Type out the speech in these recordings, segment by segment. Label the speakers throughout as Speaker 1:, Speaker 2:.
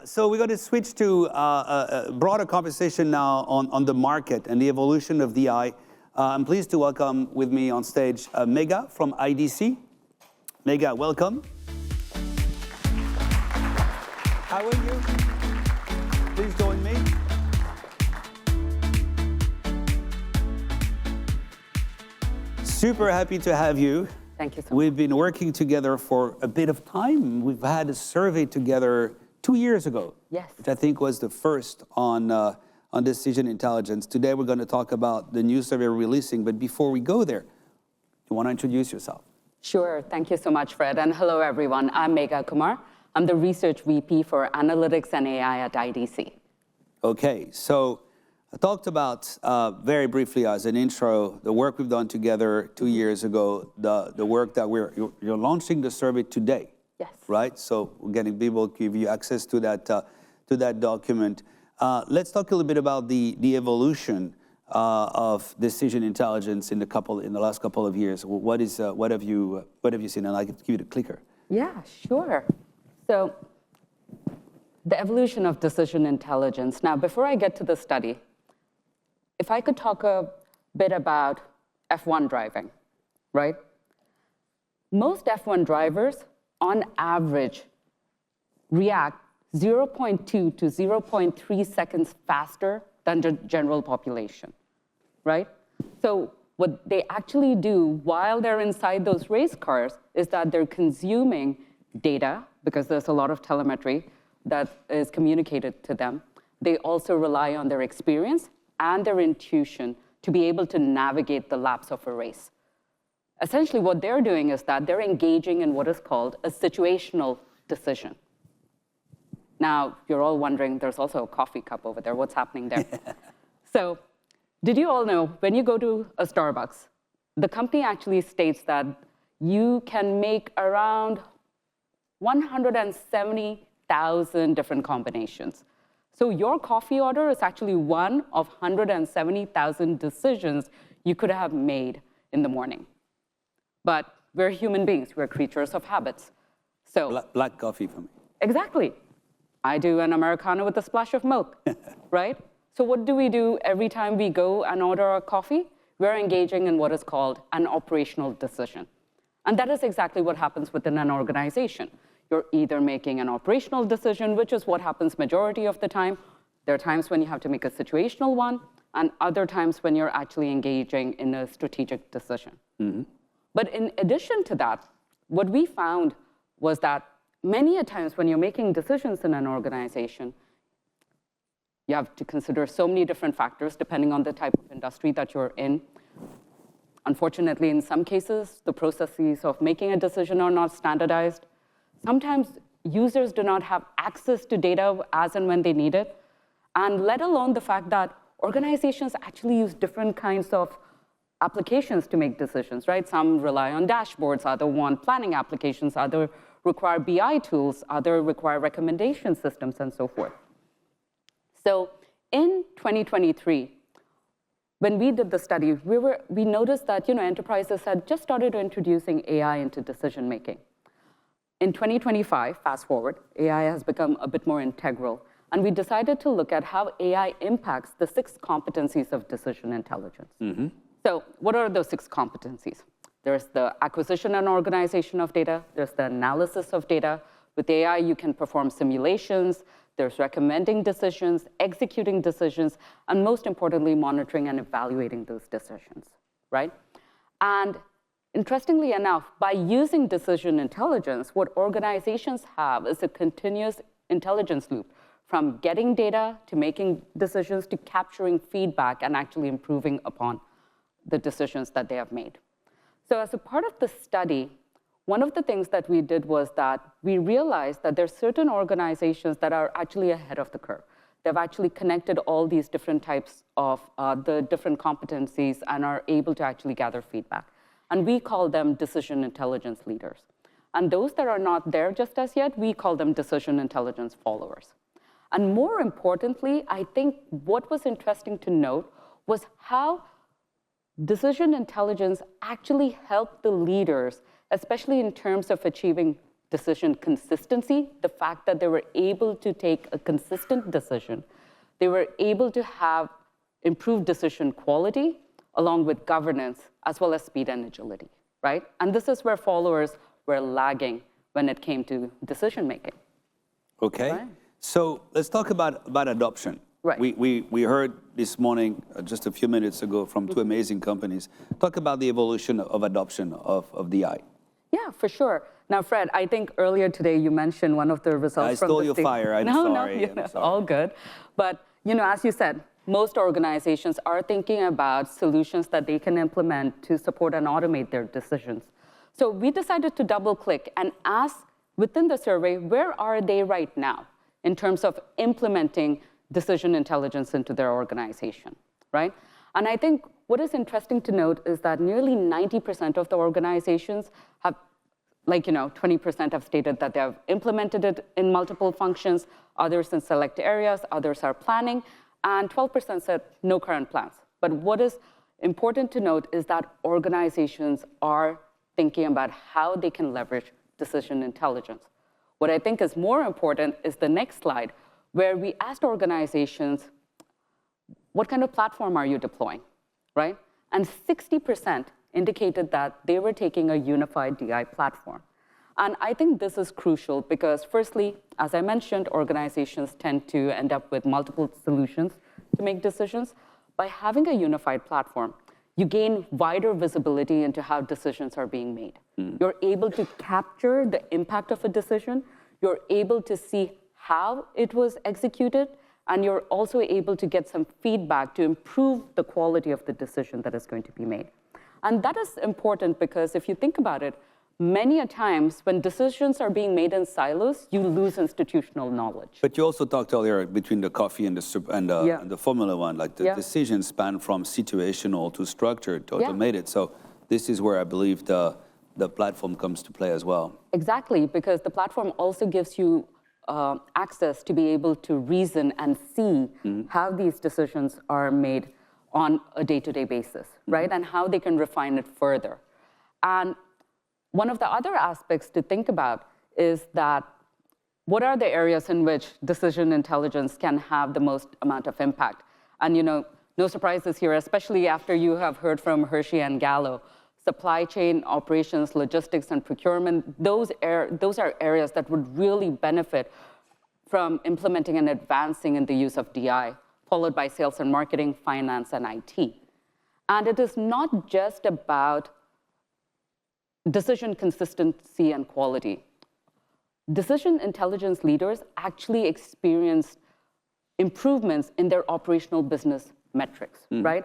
Speaker 1: So we're going to switch to a broader conversation now on the market and the evolution of DI. I'm pleased to welcome with me on stage Megha from IDC. Megha, welcome. How are you? Please join me. Super happy to have you.
Speaker 2: Thank you so much.
Speaker 1: We've been working together for a bit of time. We've had a survey together 2 years ago.
Speaker 2: Yes.
Speaker 1: Which I think was the first on decision intelligence. Today we're going to talk about the new survey we're releasing, but before we go there, you want to introduce yourself?
Speaker 2: Sure, thank you so much, Fred, and hello everyone. I'm Megha Kumar. I'm the Research VP for Analytics and AI at IDC.
Speaker 1: Okay, so I talked about, very briefly as an intro, the work we've done together 2 years ago, the work that you're launching the survey today.
Speaker 2: Yes.
Speaker 1: Right? So we're getting people to give you access to that document. Let's talk a little bit about the evolution of decision intelligence in the last couple of years. What have you seen? And I can give you the clicker.
Speaker 2: Yeah, sure. So the evolution of decision intelligence. Now, before I get to the study, if I could talk a bit about F1 driving, right? Most F1 drivers, on average, react 0.2 to 0.3 seconds faster than the general population, right? So what they actually do while they're inside those race cars is that they're consuming data, because there's a lot of telemetry that is communicated to them. They also rely on their experience and their intuition to be able to navigate the laps of a race. Essentially, what they're doing is that they're engaging in what is called a situational decision. Now, you're all wondering, there's also a coffee cup over there. What's happening there? So, did you all know, when you go to a Starbucks, the company actually states that you can make around 170,000 different combinations. So your coffee order is actually one of 170,000 decisions you could have made in the morning. But we're human beings. We're creatures of habits. So
Speaker 1: Black coffee for me.
Speaker 2: Exactly. I do an Americano with a splash of milk, right? So what do we do every time we go and order a coffee? We're engaging in what is called an operational decision. And that is exactly what happens within an organization. You're either making an operational decision, which is what happens majority of the time. There are times when you have to make a situational one, and other times when you're actually engaging in a strategic decision. Mm-hmm. But in addition to that, what we found was that many a times when you're making decisions in an organization, you have to consider so many different factors depending on the type of industry that you're in. Unfortunately, in some cases, the processes of making a decision are not standardized. Sometimes users do not have access to data as and when they need it, and let alone the fact that organizations actually use different kinds of applications to make decisions, right? Some rely on dashboards, others want planning applications, others require BI tools, others require recommendation systems, and so forth. So in 2023, when we did the study, we noticed that enterprises had just started introducing AI into decision making. In 2025, fast forward, AI has become a bit more integral, and we decided to look at how AI impacts the 6 competencies of decision intelligence. Mm-hmm. So what are those 6 competencies? There's the acquisition and organization of data. There's the analysis of data. With AI, you can perform simulations. There's recommending decisions, executing decisions, and most importantly, monitoring and evaluating those decisions, right? And interestingly enough, by using decision intelligence, what organizations have is a continuous intelligence loop, from getting data to making decisions to capturing feedback and actually improving upon the decisions that they have made. So as a part of the study, one of the things that we did was that we realized that there's certain organizations that are actually ahead of the curve. They've actually connected all these different types of the different competencies and are able to actually gather feedback. And we call them decision intelligence leaders. And those that are not there just as yet, we call them decision intelligence followers. And more importantly, I think what was interesting to note was how decision intelligence actually helped the leaders, especially in terms of achieving decision consistency, the fact that they were able to take a consistent decision. They were able to have improved decision quality along with governance, as well as speed and agility, right? And this is where followers were lagging when it came to decision making.
Speaker 1: Okay.
Speaker 2: Right.
Speaker 1: So let's talk about adoption.
Speaker 2: Right.
Speaker 1: We heard this morning, just a few minutes ago, from two amazing companies. Talk about the evolution of adoption of DI.
Speaker 2: Yeah, for sure. Now, Fred, I think earlier today you mentioned one of the results
Speaker 1: I
Speaker 2: from
Speaker 1: stole
Speaker 2: the
Speaker 1: your
Speaker 2: state.
Speaker 1: fire. I'm
Speaker 2: No,
Speaker 1: sorry.
Speaker 2: no,
Speaker 1: I'm sorry.
Speaker 2: all good. But as you said, most organizations are thinking about solutions that they can implement to support and automate their decisions. So we decided to double click and ask within the survey, where are they right now in terms of implementing decision intelligence into their organization, right? And I think what is interesting to note is that nearly 90% of the organizations have, 20% have stated that they have implemented it in multiple functions, others in select areas, others are planning, and 12% said no current plans. But what is important to note is that organizations are thinking about how they can leverage decision intelligence. What I think is more important is the next slide, where we asked organizations, what kind of platform are you deploying, right? And 60% indicated that they were taking a unified DI platform. And I think this is crucial because, firstly, as I mentioned, organizations tend to end up with multiple solutions to make decisions. By having a unified platform, you gain wider visibility into how decisions are being made. You're able to capture the impact of a decision. You're able to see how it was executed, and you're also able to get some feedback to improve the quality of the decision that is going to be made. And that is important because if you think about it, many a times when decisions are being made in silos, you lose institutional knowledge.
Speaker 1: But you also talked earlier between the coffee and the Formula One, like the decisions span from situational to structured to automated. So this is where I believe the platform comes to play as well.
Speaker 2: Exactly, because the platform also gives you access to be able to reason and see how these decisions are made on a day-to-day basis, right? And how they can refine it further. And one of the other aspects to think about is that what are the areas in which decision intelligence can have the most amount of impact? And no surprises here, especially after you have heard from Hershey and Gallo. Supply chain, operations, logistics, and procurement, those are areas that would really benefit from implementing and advancing in the use of DI, followed by sales and marketing, finance, and IT. And it is not just about decision consistency and quality. Decision intelligence leaders actually experienced improvements in their operational business metrics, right?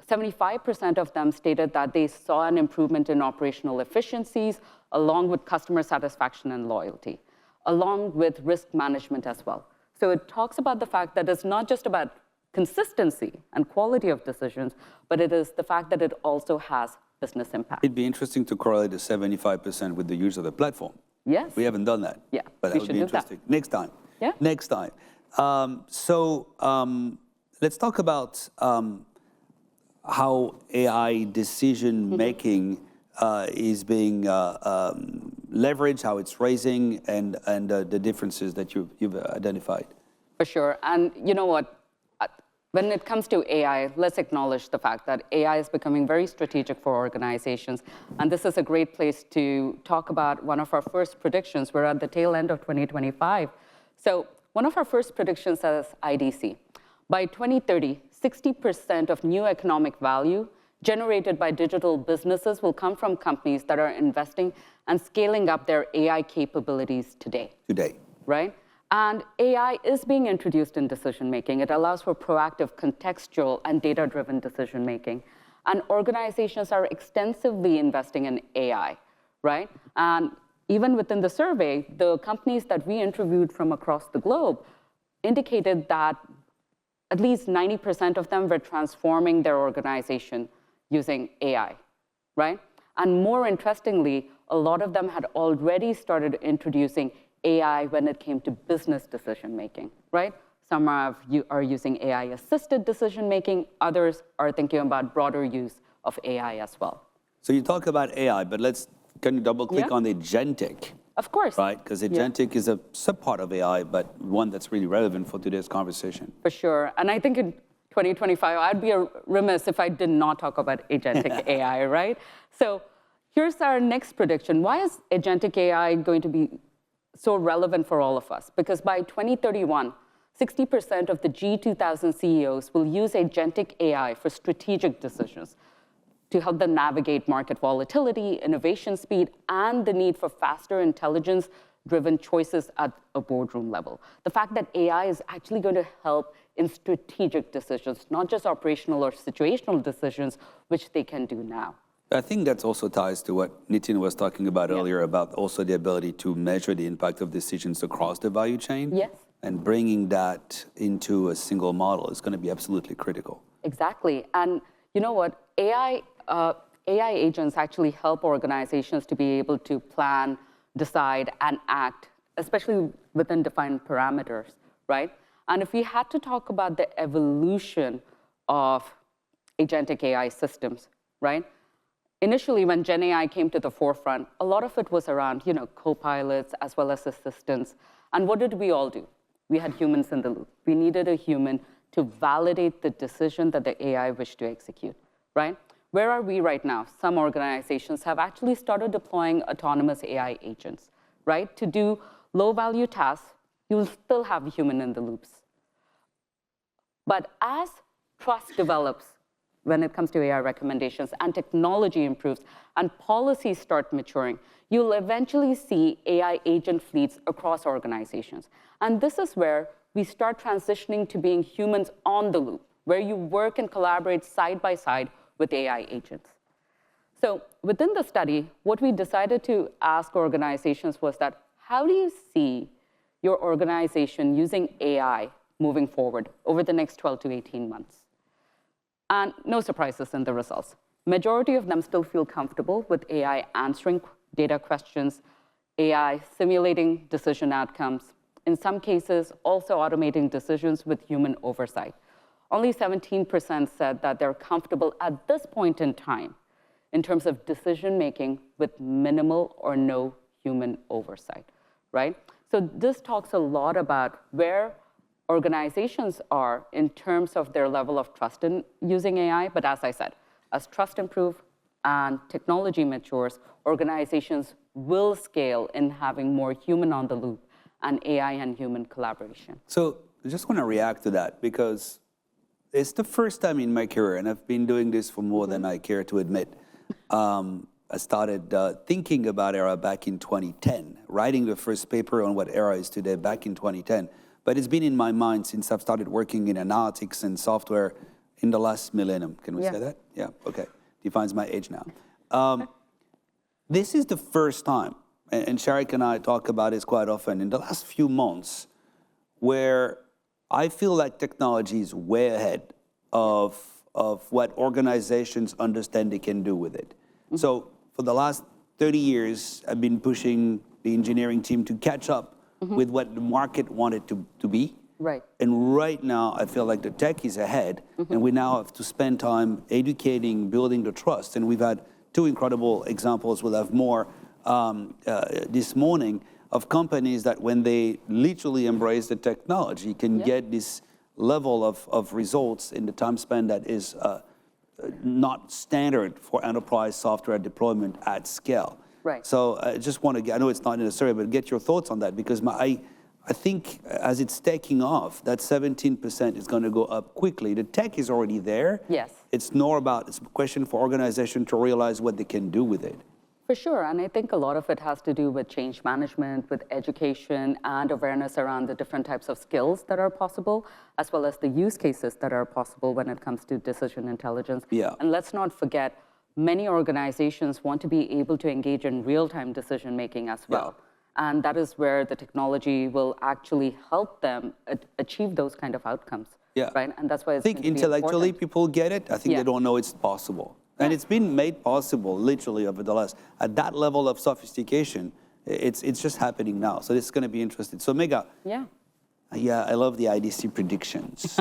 Speaker 2: 75% of them stated that they saw an improvement in operational efficiencies, along with customer satisfaction and loyalty, along with risk management as well. So it talks about the fact that it's not just about consistency and quality of decisions, but it is the fact that it also has business impact.
Speaker 1: It'd be interesting to correlate the 75% with the use of the platform.
Speaker 2: Yes.
Speaker 1: We haven't done that.
Speaker 2: Yeah,
Speaker 1: but that would be interesting. Next time.
Speaker 2: Yeah.
Speaker 1: Next time. Let's talk about how AI decision making is being leveraged, how it's raising, and the differences that you've identified.
Speaker 2: For sure. And you know what? When it comes to AI, let's acknowledge the fact that AI is becoming very strategic for organizations. And this is a great place to talk about one of our first predictions. We're at the tail end of 2025. So one of our first predictions says IDC. By 2030, 60% of new economic value generated by digital businesses will come from companies that are investing and scaling up their AI capabilities today. Right? And AI is being introduced in decision-making. It allows for proactive, contextual, and data-driven decision-making. And organizations are extensively investing in AI, right? And even within the survey, the companies that we interviewed from across the globe indicated that at least 90% of them were transforming their organization using AI, right? And more interestingly, a lot of them had already started introducing AI when it came to business decision-making, right? Some are using AI-assisted decision-making. Others are thinking about broader use of AI as well.
Speaker 1: So you talk about AI, but can you double-click on the agentic
Speaker 2: Of course.
Speaker 1: right? Because agentic is a subpart of AI, but one that's really relevant for today's conversation.
Speaker 2: For sure. And I think in 2025, I'd be remiss if I did not talk about agentic AI, right? So here's our next prediction. Why is agentic AI going to be so relevant for all of us? Because by 2031, 60% of the G2000 CEOs will use agentic AI for strategic decisions to help them navigate market volatility, innovation speed, and the need for faster intelligence-driven choices at a boardroom level. The fact that AI is actually going to help in strategic decisions, not just operational or situational decisions, which they can do now.
Speaker 1: I think that also ties to what Nitin was talking about earlier about also the ability to measure the impact of decisions across the value chain.
Speaker 2: Yes.
Speaker 1: And bringing that into a single model is going to be absolutely critical.
Speaker 2: Exactly. And you know what? AI agents actually help organizations to be able to plan, decide, and act, especially within defined parameters, right? And if we had to talk about the evolution of agentic AI systems, right? Initially, when Gen AI came to the forefront, a lot of it was around, co-pilots as well as assistants. And what did we all do? We had humans in the loop. We needed a human to validate the decision that the AI wished to execute, right? Where are we right now? Some organizations have actually started deploying autonomous AI agents, right? To do low-value tasks, you'll still have a human in the loops. But as trust develops when it comes to AI recommendations and technology improves and policies start maturing, you'll eventually see AI agent fleets across organizations. And this is where we start transitioning to being humans on the loop, where you work and collaborate side by side with AI agents. So within the study, what we decided to ask organizations was that, how do you see your organization using AI moving forward over the next 12 to 18 months? And no surprises in the results. Majority of them still feel comfortable with AI answering data questions, AI simulating decision outcomes, in some cases also automating decisions with human oversight. Only 17% said that they're comfortable at this point in time in terms of decision-making with minimal or no human oversight, right? So this talks a lot about where organizations are in terms of their level of trust in using AI. But as I said, as trust improves and technology matures, organizations will scale in having more human on the loop and AI and human collaboration.
Speaker 1: So I just want to react to that because it's the first time in my career, and I've been doing this for more than I care to admit. I started thinking about Aera back in 2010, writing the first paper on what Aera is today back in 2010. But it's been in my mind since I've started working in analytics and software in the last millennium. Can we say that? Yeah, okay. Defines my age now. This is the first time, and Sharik and I talk about this quite often, in the last few months, where I feel like technology is way ahead of what organizations understand they can do with it. Mm-hmm. So for the last 30 years, I've been pushing the engineering team to catch up with what the market wanted to be.
Speaker 2: Right.
Speaker 1: And right now, I feel like the tech is ahead, and we now have to spend time educating, building the trust. And we've had two incredible examples. We'll have more this morning of companies that when they literally embrace the technology can get this level of results in the time span that is not standard for enterprise software deployment at scale.
Speaker 2: Right.
Speaker 1: So I just want to get, I know it's not necessary, but get your thoughts on that, because I think as it's taking off, that 17% is going to go up quickly. The tech is already there.
Speaker 2: Yes.
Speaker 1: It's a question for organization to realize what they can do with it.
Speaker 2: For sure, and I think a lot of it has to do with change management, with education and awareness around the different types of skills that are possible, as well as the use cases that are possible when it comes to decision intelligence.
Speaker 1: Yeah.
Speaker 2: And let's not forget, many organizations want to be able to engage in real-time decision-making as well. Yeah. And that is where the technology will actually help them achieve those kind of outcomes. Yeah. Right? And that's why it's
Speaker 1: I think intellectually people get it. I think they don't know it's possible. And it's been made possible literally over the last, at that level of sophistication, it's just happening now. So this is going to be interesting. So Megha. Yeah, I love the IDC predictions.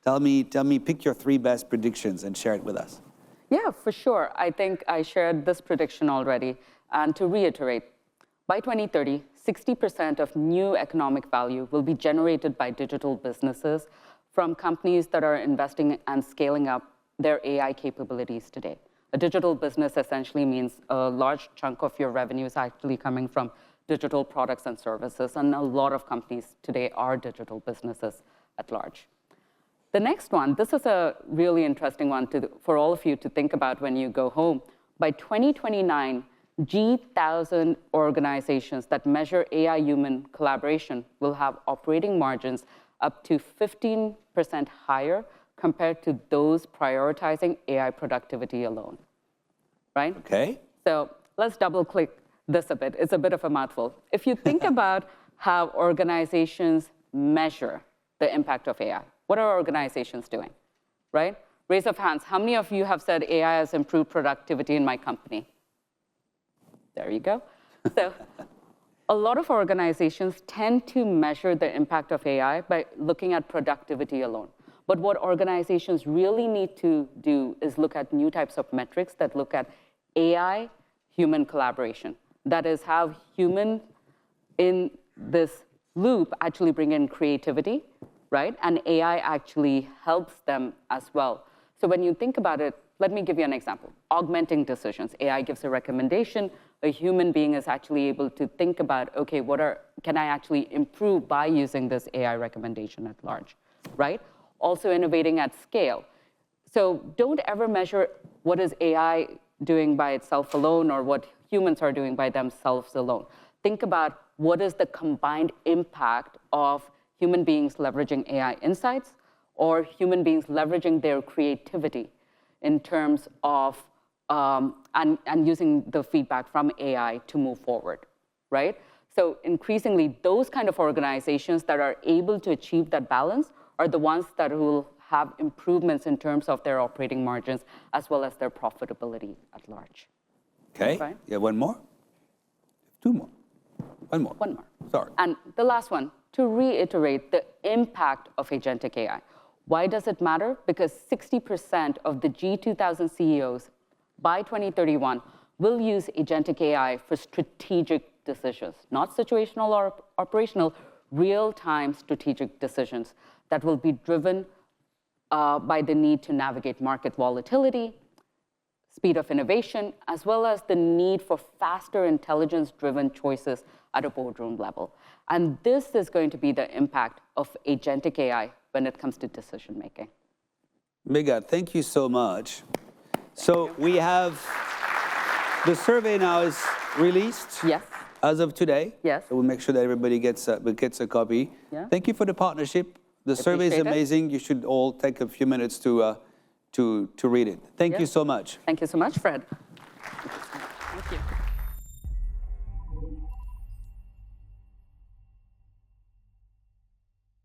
Speaker 1: Tell me, pick your 3 best predictions and share it with us.
Speaker 2: Yeah, for sure. I think I shared this prediction already. And to reiterate, By 2030, 60% of new economic value will be generated by digital businesses from companies that are investing and scaling up their AI capabilities today. A digital business essentially means a large chunk of your revenue is actually coming from digital products and services, and a lot of companies today are digital businesses at large. The next one, this is a really interesting one for all of you to think about when you go home. By 2029, G1,000 organizations that measure AI-human collaboration will have operating margins up to 15% higher compared to those prioritizing AI productivity alone, right?
Speaker 1: Okay.
Speaker 2: So let's double-click this a bit. It's a bit of a mouthful. If you think about how organizations measure the impact of AI, what are organizations doing, right? Raise of hands. How many of you have said AI has improved productivity in my company? There you go. So a lot of organizations tend to measure the impact of AI by looking at productivity alone. But what organizations really need to do is look at new types of metrics that look at AI-human collaboration. That is how humans in this loop actually bring in creativity, right? And AI actually helps them as well. So when you think about it, let me give you an example. Augmenting decisions. AI gives a recommendation. A human being is actually able to think about, okay, can I actually improve by using this AI recommendation at large, right? Also innovating at scale. So don't ever measure what is AI doing by itself alone or what humans are doing by themselves alone. Think about what is the combined impact of human beings leveraging AI insights or human beings leveraging their creativity in terms of, and using the feedback from AI to move forward, right? So increasingly, those kind of organizations that are able to achieve that balance are the ones that will have improvements in terms of their operating margins as well as their profitability at large.
Speaker 1: Okay,
Speaker 2: right?
Speaker 1: yeah, one more? Two more. One more.
Speaker 2: One more.
Speaker 1: Sorry.
Speaker 2: And the last one, to reiterate the impact of agentic AI. Why does it matter? Because 60% of the G2000 CEOs by 2031 will use agentic AI for strategic decisions, not situational or operational, real-time strategic decisions that will be driven by the need to navigate market volatility, speed of innovation, as well as the need for faster intelligence-driven choices at a boardroom level. And this is going to be the impact of agentic AI when it comes to decision-making.
Speaker 1: Megha, thank you so much. So we have, the survey now is released.
Speaker 2: Yes.
Speaker 1: As of today.
Speaker 2: Yes.
Speaker 1: So we'll make sure that everybody gets a copy.
Speaker 2: Yeah.
Speaker 1: Thank you for the partnership. The survey is amazing. You should all take a few minutes to read it. Thank you so much.
Speaker 2: Thank you so much, Fred.